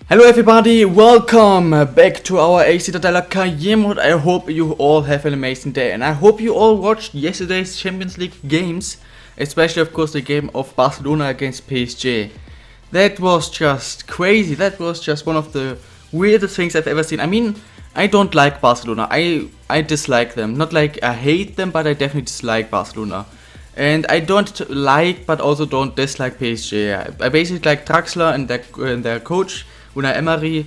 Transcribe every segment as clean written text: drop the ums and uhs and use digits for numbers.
Hello everybody, welcome back to our CITTADELLA career mode. I hope you all have an amazing day and I hope you all watched yesterday's Champions League games, especially of course the game of Barcelona against PSG. That was just crazy. That was just one of the weirdest things I've ever seen. I mean, I don't like Barcelona. I dislike them. Not like I hate them, but I definitely dislike Barcelona. And I don't like, but also don't dislike PSG. I basically like Draxler and their coach, Unai Emery.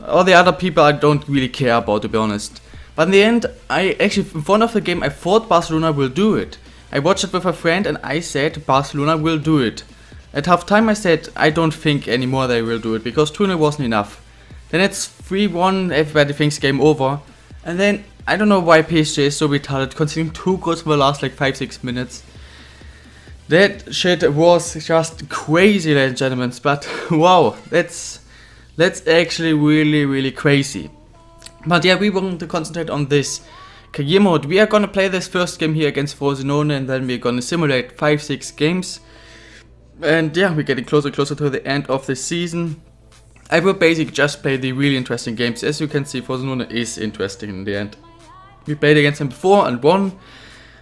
All the other people I don't really care about, to be honest. But in the end, I actually, in front of the game, I thought Barcelona will do it. I watched it with a friend and I said Barcelona will do it. At half time I said I don't think anymore they will do it because 2-0 wasn't enough. Then it's 3-1, everybody thinks game over. And then I don't know why PSG is so retarded, conceding 2 goals in the last like 5-6 minutes. That shit was just crazy, ladies and gentlemen. But wow, that's actually really crazy. But yeah, we want to concentrate on this career mode. We are gonna play this first game here against Fareoh and then we're gonna simulate 5-6 games. And yeah, we're getting closer to the end of the season. I will basically just play the really interesting games. As you can see, Fareoh is interesting in the end. We played against him before and won.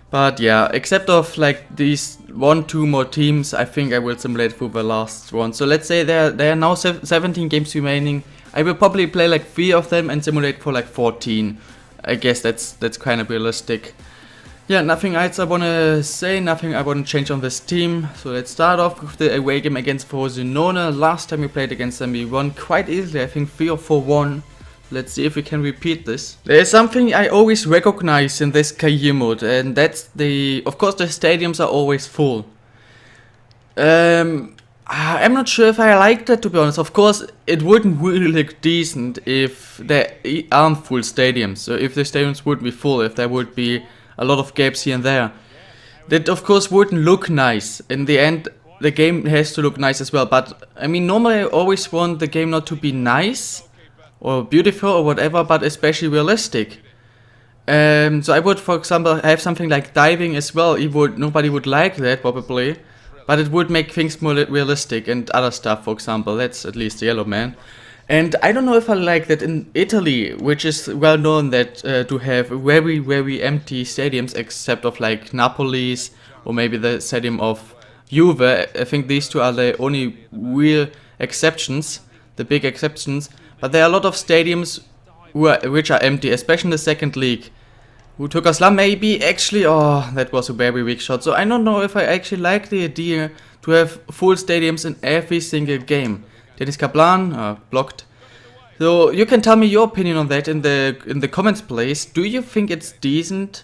But yeah, except of like these 1-2 more teams, I think I will simulate through the last one. So let's say there are now 17 games remaining. I will probably play like 3 of them and simulate for like 14. I guess that's kind of realistic. Yeah, nothing else I wanna say, nothing I wanna change on this team. So let's start off with the away game against Fareoh. Last time we played against them, we won quite easily. I think 3 or 4-1. Let's see if we can repeat this. There is something I always recognize in this career mode, and that's of course the stadiums are always full. I'm not sure if I like that, to be honest. Of course, it wouldn't really look decent if there aren't full stadiums. So if the stadiums would be full, if there would be a lot of gaps here and there. That of course wouldn't look nice. In the end, the game has to look nice as well. But I mean, normally I always want the game not to be nice or beautiful or whatever, but especially realistic. So I would, for example, have something like diving as well. Nobody would like that probably, but it would make things more realistic and other stuff. For example, that's at least the yellow man. And I don't know if I like that in Italy, which is well known that to have very empty stadiums, except of like Napoli's or maybe the stadium of Juve. I think these two are the only real exceptions, the big exceptions. But there are a lot of stadiums which are empty, especially in the second league. Who took us maybe actually, oh, that was a very weak shot. So I don't know if I actually like the idea to have full stadiums in every single game. Dennis Kaplan, blocked. So you can tell me your opinion on that in the comments, please. Do you think it's decent,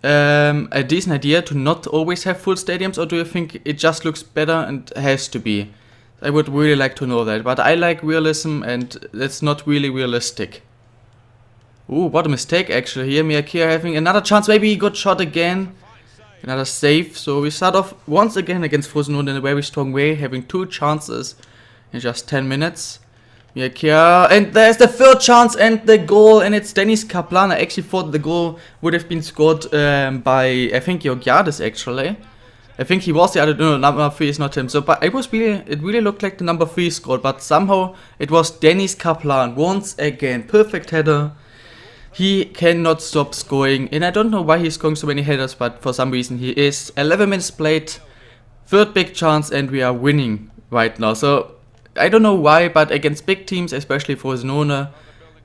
a decent idea to not always have full stadiums, or do you think it just looks better and has to be? I would really like to know that, but I like realism and that's not really realistic. Ooh, what a mistake actually here. Miyakira having another chance, maybe he got shot again. Another save, so we start off once again against Fareoh in a very strong way, having 2 chances in just 10 minutes. Miyakira, and there's the third chance and the goal, and it's Dennis Kaplan. I actually thought the goal would have been scored by, I think, Georgiades actually. I think he was the other, no, number 3 is not him. So, but it really looked like the number 3 scored, but somehow it was Dennis Kaplan once again. Perfect header. He cannot stop scoring, and I don't know why he's scoring so many headers, but for some reason he is. 11 minutes played, 3rd big chance, and we are winning right now. So I don't know why, but against big teams, especially Fareoh,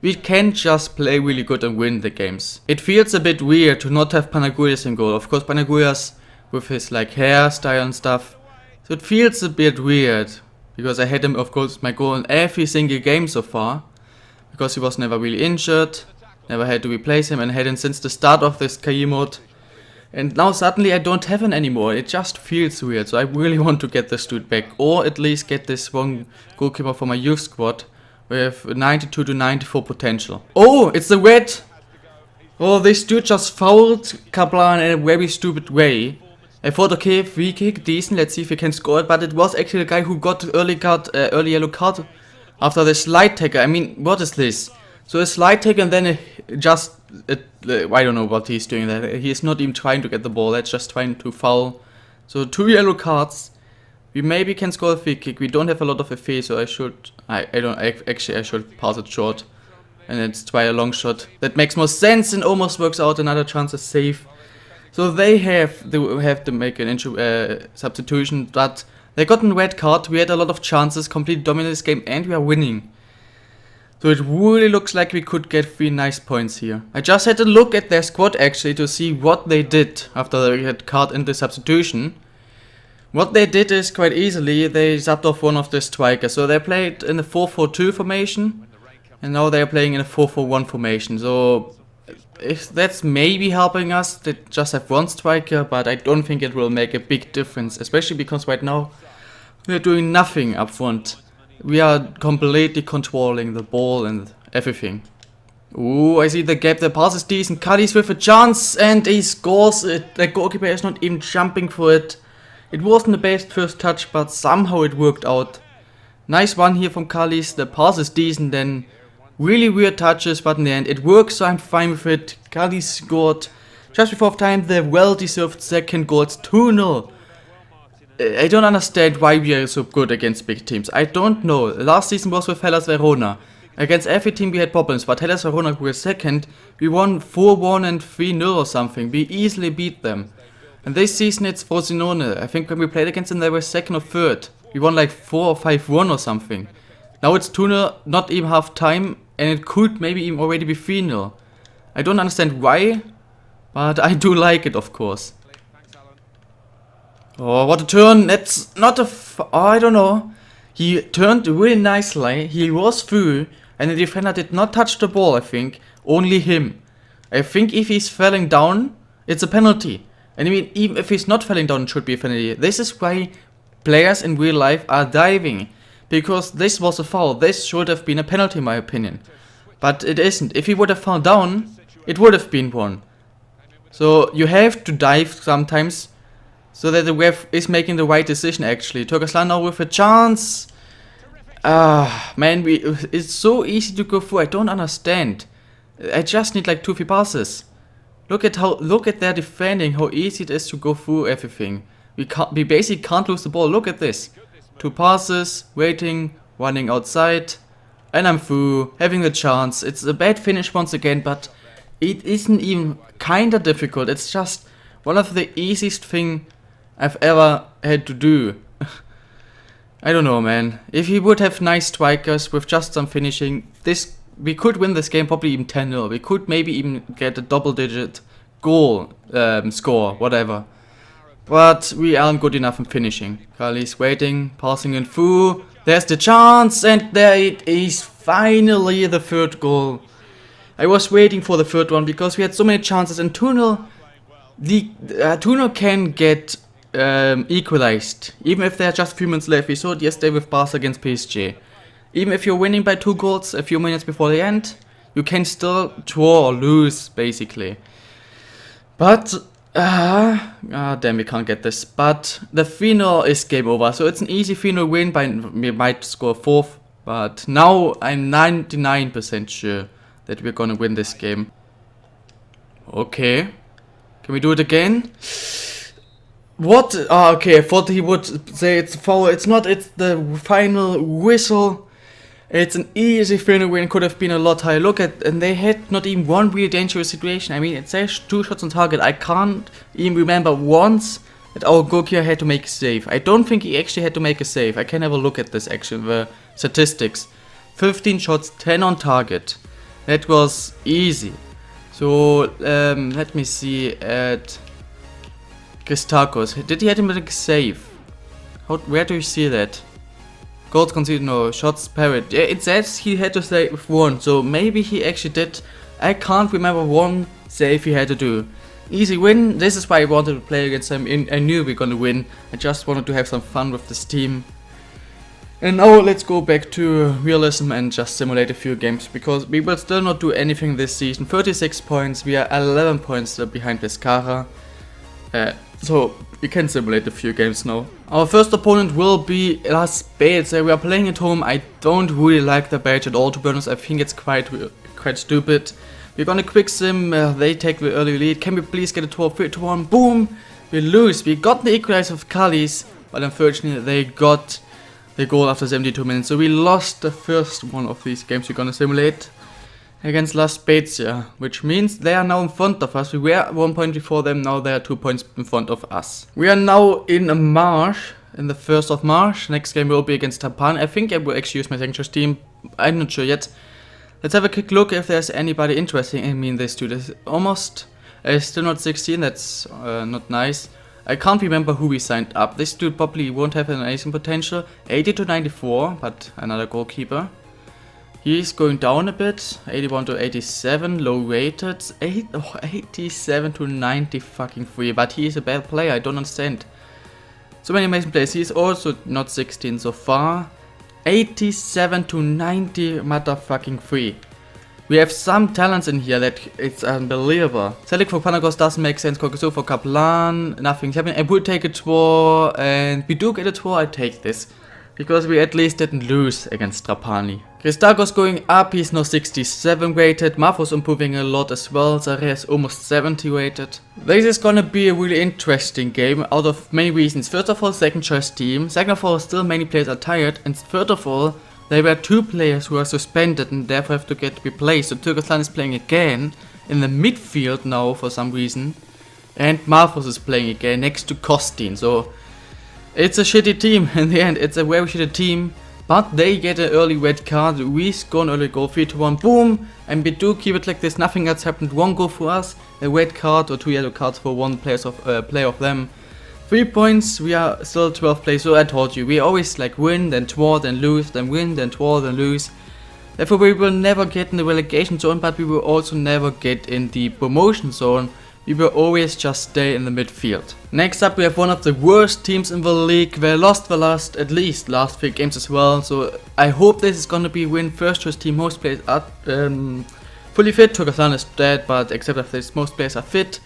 we can just play really good and win the games. It feels a bit weird to not have Panagoulias in goal. Of course, Panagoulias with his like hairstyle and stuff. So it feels a bit weird, because I had him, of course, my goal in every single game so far, because he was never really injured, never had to replace him, and had him since the start of this career mode. And now suddenly I don't have him anymore. It just feels weird, so I really want to get this dude back, or at least get this one goalkeeper for my youth squad with 92 to 94 potential. Oh, it's the red! Oh, this dude just fouled Kaplan in a very stupid way. I thought, okay, free kick, decent, let's see if we can score it, but it was actually the guy who got early yellow card after the slide tackle. I mean, what is this? So a slide tackle and then I don't know what he's doing there. He's not even trying to get the ball, that's just trying to foul. So 2 yellow cards. We maybe can score a free kick. We don't have a lot of FA, so I should I should pass it short. And it's try a long shot. That makes more sense and almost works out. Another chance is safe. So they have to make an substitution, but they got a red card. We had a lot of chances, completely dominated this game, and we are winning. So it really looks like we could get 3 nice points here. I just had to look at their squad actually to see what they did after the red card and the substitution. What they did is quite easily, they subbed off one of the strikers. So they played in a 4-4-2 formation, and now they're playing in a 4-4-1 formation. So if that's maybe helping us, they just have one striker, but I don't think it will make a big difference, especially because right now we're doing nothing up front. We are completely controlling the ball and everything. Ooh, I see the gap, the pass is decent, Kallis with a chance and he scores it. The goalkeeper is not even jumping for it. It wasn't the best first touch, but somehow it worked out. Nice one here from Kallis, the pass is decent then. Really weird touches, but in the end it works, so I'm fine with it. Kallis scored just before time the well-deserved second goal. It's 2-0. I don't understand why we are so good against big teams. I don't know. Last season was with Hellas Verona. Against every team we had problems, but Hellas Verona who were second, we won 4-1 and 3-0 or something. We easily beat them. And this season it's Frosinone. I think when we played against them they were second or third. We won like 4 or 5-1 or something. Now it's 2-0, not even half time, and it could maybe even already be 3-0. I don't understand why, but I do like it, of course. Oh, what a turn. That's not a... I don't know. He turned really nicely. He was through, and the defender did not touch the ball, I think. Only him. I think if he's falling down, it's a penalty. And I mean, even if he's not falling down, it should be a penalty. This is why players in real life are diving. Because this was a foul. This should have been a penalty in my opinion. But it isn't. If he would have fallen down, it would have been one. So you have to dive sometimes, so that the ref is making the right decision actually. Turkaslan now with a chance. Man, it's so easy to go through. I don't understand. I just need like 2-3 passes. Look at their defending, how easy it is to go through everything. We basically can't lose the ball. Look at this. 2 passes, waiting, running outside, and I'm through, having the chance. It's a bad finish once again, but it isn't even kinda difficult. It's just one of the easiest thing I've ever had to do. I don't know, man. If he would have nice strikers with just some finishing, we could win this game probably even 10-0. We could maybe even get a double-digit goal score, whatever. But we aren't good enough in finishing. Kallis waiting, passing in through. There's the chance, and there it is. Finally the 3rd goal. I was waiting for the 3rd one because we had so many chances. And 2-0, the 2-0 can get equalized, even if there are just a few minutes left. We saw it yesterday with Barca against PSG. Even if you're winning by 2 goals a few minutes before the end, you can still draw or lose, basically. But, damn, we can't get this. But the 3-0 is game over, so it's an easy 3-0 win. We might score 4th, but now I'm 99% sure that we're gonna win this game. Okay, can we do it again? What? Okay, I thought he would say it's a foul. It's not, it's the final whistle. It's an easy 3-0 win, could have been a lot higher. Look at, and they had not even one really dangerous situation. I mean, it says 2 shots on target. I can't even remember once that our goalkeeper had to make a save. I don't think he actually had to make a save. I can have a look at this actually, the statistics. 15 shots, 10 on target. That was easy. So, let me see at Christakos. Did he have to make a save? Where do you see that? Goals conceded, no. Shots parried. Yeah, it says he had to save 1, so maybe he actually did. I can't remember one save he had to do. Easy win. This is why I wanted to play against him. I knew we were gonna win. I just wanted to have some fun with this team. And now let's go back to realism and just simulate a few games, because we will still not do anything this season. 36 points. We are 11 points behind Pescara. So we can simulate a few games now. Our first opponent will be Las Bates. We are playing at home. I don't really like the badge at all, to be honest. I think it's quite stupid. We're gonna quick sim. They take the early lead. Can we please get a 2-1? Boom! We lose. We got the equalizer of Kallis. but unfortunately they got the goal after 72 minutes. So we lost the first one of these games we're gonna simulate against La Spezia, which means they are now in front of us. We were 1 point before them, now they are 2 points in front of us. We are now in March, in the 1st of March. Next game will be against Trapani. I think I will actually use my second choice team. I'm not sure yet. Let's have a quick look if there's anybody interesting. I mean, this dude is almost still not 16. That's not nice. I can't remember who we signed up. This dude probably won't have an amazing potential. 80 to 94, but another goalkeeper. He's going down a bit. 81 to 87, low rated. 87 to 90 fucking free. But he is a bad player. I don't understand. So many amazing players. He's also not 16 so far. 87 to 90 motherfucking free. We have some talents in here that it's unbelievable. Selig for Panagos doesn't make sense. Kokosu for Kaplan, nothing's happening. I would take a tour, and we do get a tour. I take this because we at least didn't lose against Trapani. Christakos going up, he's now 67 rated. Mafos improving a lot as well. Zarea is almost 70 rated. This is gonna be a really interesting game out of many reasons. First of all, second choice team. Second of all, still many players are tired. And third of all, there were 2 players who are suspended and therefore have to get replaced. So Turkestan is playing again in the midfield now for some reason. And Marfos is playing again next to Kostin. So it's a shitty team in the end. It's a very shitty team. But they get an early red card. We score an early goal, 3 to 1, boom. And we do keep it like this. Nothing else happened. 1 goal for us, a red card or 2 yellow cards for one player of them. 3 points, we are still 12th place. So I told you, we always like win, then draw, then lose, then win, then draw, then lose. Therefore we will never get in the relegation zone, but we will also never get in the promotion zone. We will always just stay in the midfield. Next up we have one of the worst teams in the league. They lost the last 3 games as well. So I hope this is gonna be win. First choice team, most players are fully fit. Turkestan is dead, but except for this, most players are fit.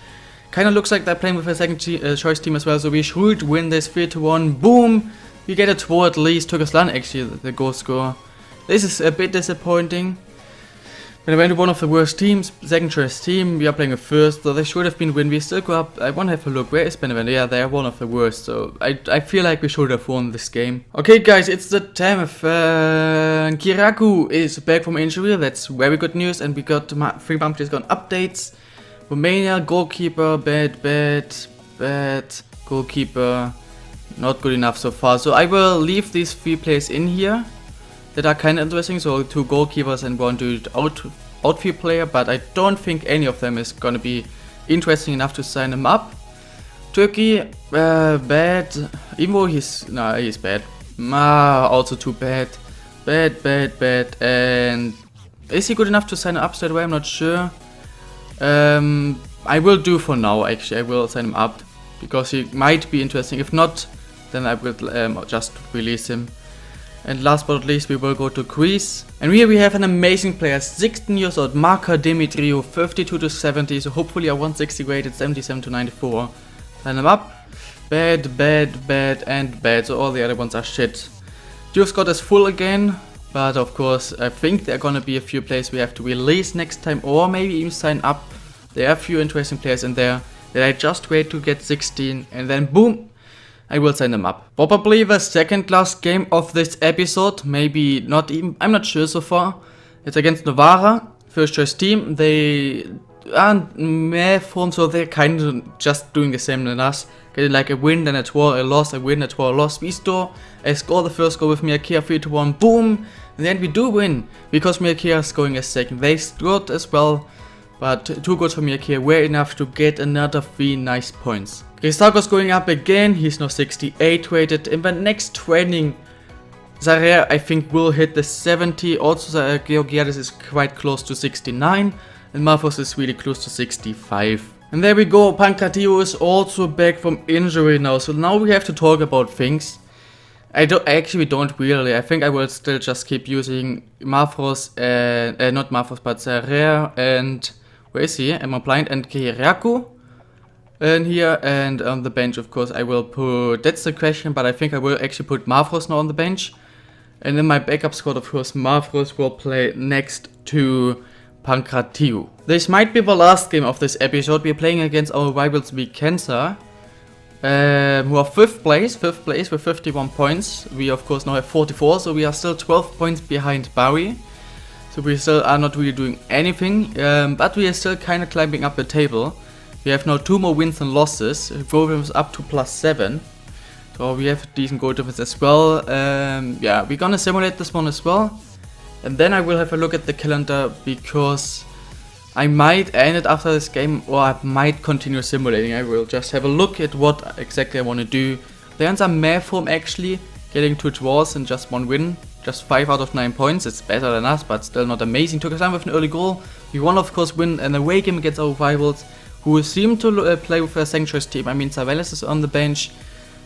Kinda looks like they're playing with a second choice team as well, so we should win this 3 to 1. Boom! We get a draw at least. Turkestan actually the goal scorer. This is a bit disappointing. We went to one of the worst teams, second choice team. We are playing a first, so they should have been win. We still go up. I want to have a look. Where is Benevento? Yeah, they are one of the worst, so I feel like we should have won this game. Okay, guys, it's the 10th. Kiraku is back from injury. That's very good news, and we got 3 months gone updates. Romania, goalkeeper, bad, goalkeeper, not good enough so far. So I will leave these 3 players in here that are kind of interesting. So 2 goalkeepers and 1 dude outfield player, but I don't think any of them is gonna be interesting enough to sign him up. Turkey, bad, even though he's bad. Also too bad, and is he good enough to sign up straight away? I'm not sure. I will do for now, actually. I will sign him up because he might be interesting. If not, then I will just release him. And last but not least, we will go to Greece. And here we have an amazing player, 16 years old, Marka Dimitriou, 52 to 70. So hopefully a 160 rated, 77 to 94. Sign him up. Bad, and bad. So all the other ones are shit. Youth squad is full again. But of course, I think there are gonna be a few players we have to release next time, or maybe even sign up. There are a few interesting players in there that I just wait to get 16, and then boom, I will sign them up. Probably the second last game of this episode, maybe not even, I'm not sure so far. It's against Novara, first choice team. They are meh form, so they're kind of just doing the same than us. Getting like a win, then a draw, a loss, a win, a draw, a loss. We score the first goal with Miyakia 3 to 1, boom! And then we do win, because Miyakia is going as second. They scored as well, but 2 goals from Miyakia were enough to get another 3 nice points. Christakos going up again, he's now 68 rated. In the next training, Zarea I think will hit the 70. Also Georgiadis is quite close to 69, and Marfos is really close to 65. And there we go, Pancratio is also back from injury now, so now we have to talk about things. I actually don't really. I think I will still just keep using Marfos, not Marfos, but Zarea and, where is he? Am I blind? And Kiraku in here, and on the bench of course I will put, that's the question, but I think I will actually put Marfos now on the bench. And in my backup squad of course Marfos will play next to Pancratio. This might be the last game of this episode. We're playing against our rivals Vicenza. who are 5th place with 51 points. We of course now have 44, so we are still 12 points behind Barry. So we still are not really doing anything, but we are still kind of climbing up the table. We have now 2 more wins and losses. Goal difference up to +7. So we have a decent goal difference as well. Yeah, we're gonna simulate this one as well. And then I will have a look at the calendar, because I might end it after this game, or I might continue simulating. I will just have a look at what exactly I want to do. They're in some meh form actually, getting 2 draws and just 1 win. Just 5 out of 9 points. It's better than us, but still not amazing. Took us down with an early goal. We won, of course, win an away game against our rivals, who seem to play with a second choice team. I mean, Savelis is on the bench.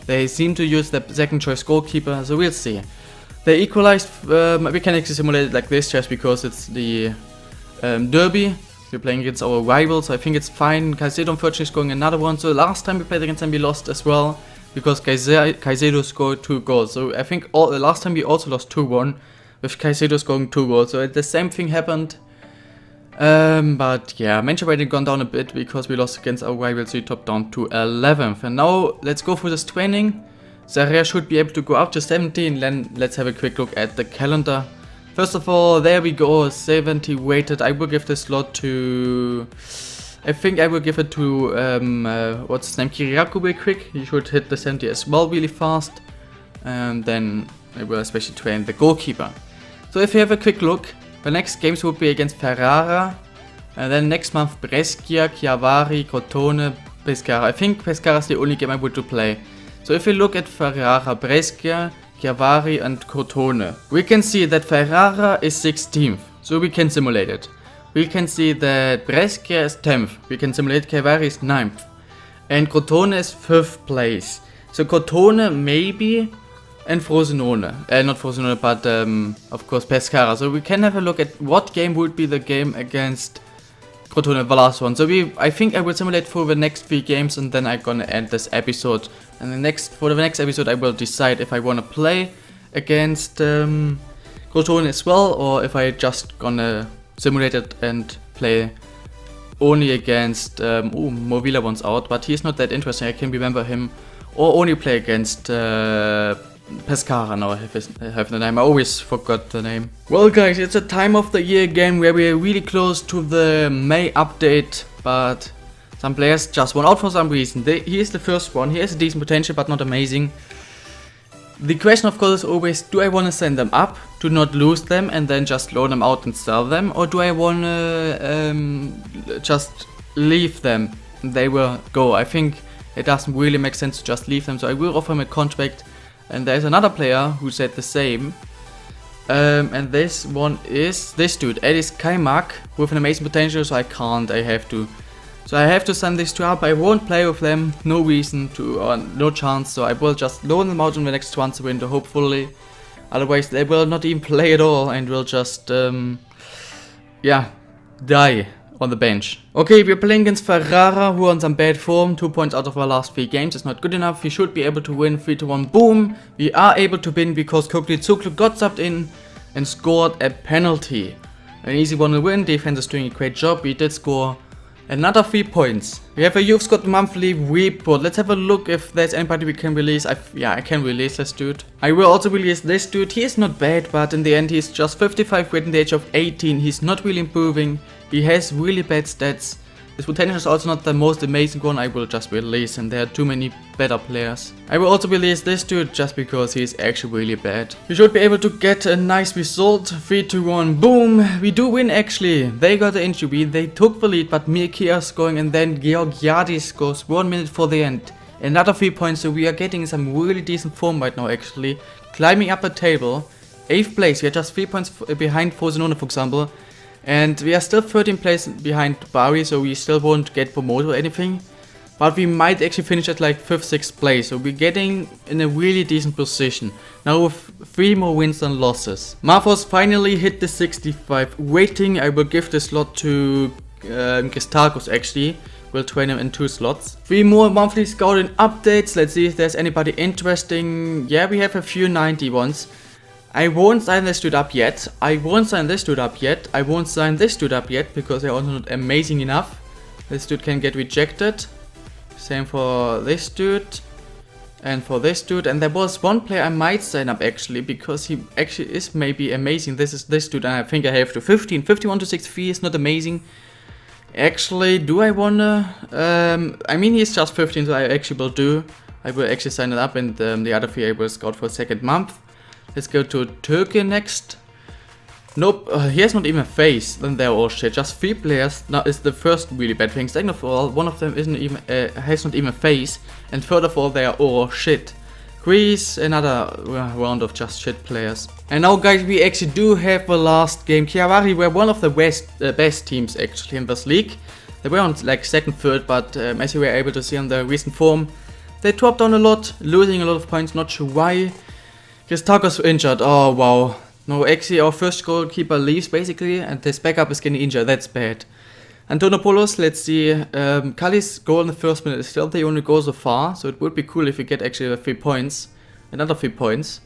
They seem to use the second choice goalkeeper, so we'll see. They equalized. We can actually simulate it like this just because it's the derby. We're playing against our rivals, so I think it's fine. Caicedo unfortunately is scoring another one. So last time we played against them we lost as well, because Caicedo scored 2 goals. So I think last time we also lost 2-1 with Caicedo scoring 2 goals. So the same thing happened. But yeah, mention rating gone down a bit because we lost against our rivals. We topped down to 11th. And now let's go through this training. Zaria should be able to go up to 17. Then let's have a quick look at the calendar. First of all, there we go, 70 weighted. I will give this slot to, I think I will give it to, what's his name, Kiriakou real quick. He should hit the 70 as well really fast. And then I will especially train the goalkeeper. So if you have a quick look, the next games will be against Ferrara. And then next month Brescia, Chiavari, Crotone, Pescara. I think Pescara is the only game I would to play. So if you look at Ferrara, Brescia, Chiavari and Crotone, we can see that Ferrara is 16th, so we can simulate it. We can see that Brescia is 10th, we can simulate Chiavari is 9th. And Crotone is 5th place. So Crotone maybe, and Frosinone. Not Frosinone, but of course Pescara. So we can have a look at what game would be the game against Crotone, the last one. So I think I will simulate for the next 3 games, and then I'm gonna end this episode. And for the next episode I will decide if I wanna play against Crotone as well, or if I just gonna simulate it and play only against Movila wants out, but he's not that interesting, I can remember him. Or only play against Pescara. Now I have the name, I always forgot the name. Well guys, it's a time of the year again where we are really close to the May update, but some players just won out for some reason. Here's the first one, he has a decent potential but not amazing. The question of course is always, do I want to send them up to not lose them and then just loan them out and sell them, or do I want to just leave them and they will go? I think it doesn't really make sense to just leave them, so I will offer him a contract. And there's another player who said the same. And this one is this dude, Edis Kaimak, with an amazing potential, so I have to. So I have to send these 2 up. I won't play with them, no reason to, or no chance, so I will just loan them out in the next transfer window, hopefully. Otherwise they will not even play at all and will just, yeah, die on the bench. Okay, we're playing against Ferrara, who are on some bad form. 2 points out of our last 3 games is not good enough. We should be able to win 3-1. Boom! We are able to win because Koklitsuklu got subbed in and scored a penalty. An easy one to win. Defense is doing a great job. We did score another 3 points. We have a Youth Squad monthly report. Let's have a look if there's anybody we can release. Yeah, I can release this dude. I will also release this dude. He is not bad, but in the end he's just 55 weight in the age of 18. He's not really improving. He has really bad stats. His potential is also not the most amazing one. I will just release him. There are too many better players. I will also release this dude just because he is actually really bad. We should be able to get a nice result. 3-1. Boom. We do win actually. They got the injury. They took the lead, but Mirkia is scoring and then Georgiadis scores 1 minute for the end. Another 3 points, so we are getting some really decent form right now actually. Climbing up the table. 8th place. We are just 3 points behind Frosinone, for example. And we are still 13th place behind Bari, so we still won't get promoted or anything. But we might actually finish at like 5th, 6th place, so we're getting in a really decent position. Now with 3 more wins than losses. Marfos finally hit the 65 rating. I will give the slot to Kristakos actually. We'll train him in 2 slots. 3 more monthly scouting updates. Let's see if there's anybody interesting. Yeah, we have a few 90 ones. I won't sign this dude up yet. I won't sign this dude up yet. I won't sign this dude up yet because they're also not amazing enough. This dude can get rejected. Same for this dude. and for this dude. And there was one player I might sign up actually, because he actually is maybe amazing. This is this dude, and I think I have to 51 to 6 fee is not amazing. Actually, do I wanna? I mean, he's just 15, so I actually will do. I will actually sign it up, and the other fee I will scout for a second month. Let's go to Turkey next. Nope, he has not even a face. Then they're all shit. Just 3 players now is the first really bad thing. Second of all, one of them isn't even has not even a face, and third of all, they are all shit. Greece, another round of just shit players. And now, guys, we actually do have the last game. Chiavari were one of the best teams actually in this league. They were on like second, third, but as you were able to see on the recent form, they dropped down a lot, losing a lot of points. Not sure why. Christakos injured. Oh wow. No, actually our first goalkeeper leaves basically, and his backup is getting injured. That's bad. Antonopoulos, let's see. Kali's goal in the first minute is still the only goal so far, so it would be cool if we get actually 3 points. Another 3 points.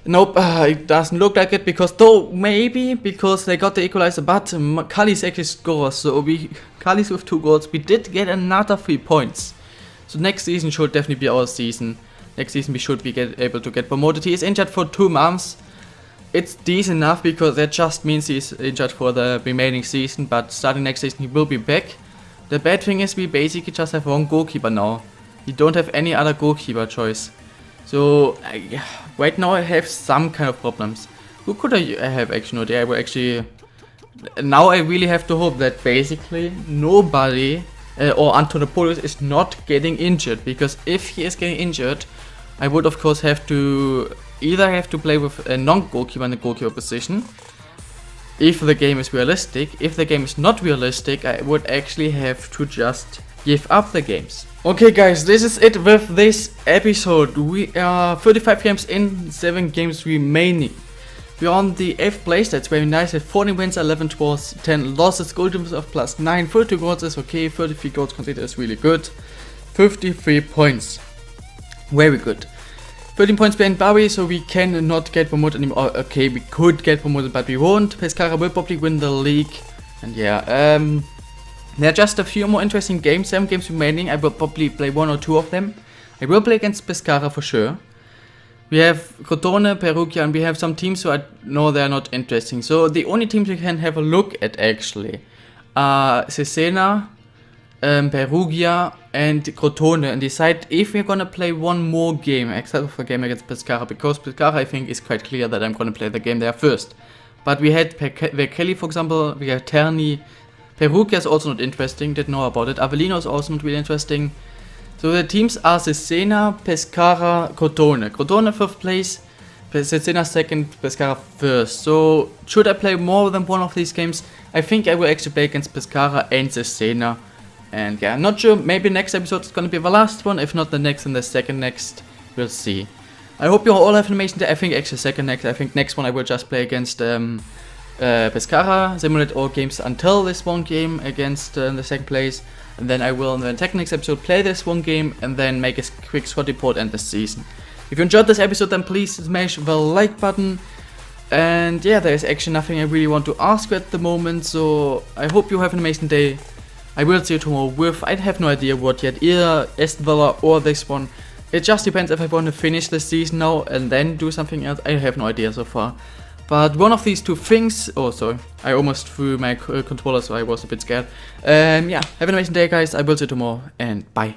Nope, it doesn't look like it, because because they got the equalizer, but Kali's actually scores, so Kali's with 2 goals, we did get another 3 points. So next season should definitely be our season. Next season we should be able to get promoted. He is injured for 2 months. It's decent enough, because that just means he's injured for the remaining season, but starting next season he will be back. The bad thing is we basically just have one goalkeeper now. We don't have any other goalkeeper choice. So right now I have some kind of problems. Who could I have actually? No, I will actually... Now I really have to hope that basically nobody or Antonopoulos is not getting injured, because if he is getting injured, I would of course have to play with a non-goalkeeper in the goalkeeper position, if the game is realistic. If the game is not realistic, I would actually have to just give up the games. Okay guys, this is it with this episode. We are 35 games in, 7 games remaining. We are on the 8th place, that's very nice, at 14 wins, 11 draws, 10 losses, goal difference of +9, 32 goals is okay, 33 goals conceded is really good, 53 points, very good. 13 points behind Bari, so we cannot get promoted anymore. Okay, we could get promoted, but we won't. Pescara will probably win the league, and yeah, there are just a few more interesting games, 7 games remaining. I will probably play 1 or 2 of them. I will play against Pescara for sure. We have Crotone, Perugia, and we have some teams who I know they are not interesting. So the only teams we can have a look at actually are Cesena, Perugia, and Crotone, and decide if we're gonna play one more game except for a game against Pescara, because Pescara I think is quite clear that I'm gonna play the game there first. But we had Vercelli, for example, we have Terni. Perugia is also not interesting, didn't know about it. Avellino is also not really interesting. So the teams are Cesena, Pescara, Crotone. Crotone 5th place, Cesena 2nd, Pescara 1st. So should I play more than one of these games? I think I will actually play against Pescara and Cesena. And yeah, I'm not sure, maybe next episode is gonna be the last one, if not the next and the second next, we'll see. I hope you all have information there. I think actually second next, I think next one I will just play against Pescara, simulate all games until this one game against the 2nd place. And then I will in the next episode play this one game and then make a quick squad report and the season. If you enjoyed this episode, then please smash the like button. And yeah, there is actually nothing I really want to ask you at the moment, so I hope you have an amazing day. I will see you tomorrow with, I have no idea what yet, either Aston Villa or this one. It just depends if I want to finish the season now and then do something else. I have no idea so far. But one of these 2 things, oh sorry, I almost threw my controller, so I was a bit scared. Yeah, have an amazing day guys, I will see you tomorrow, and bye.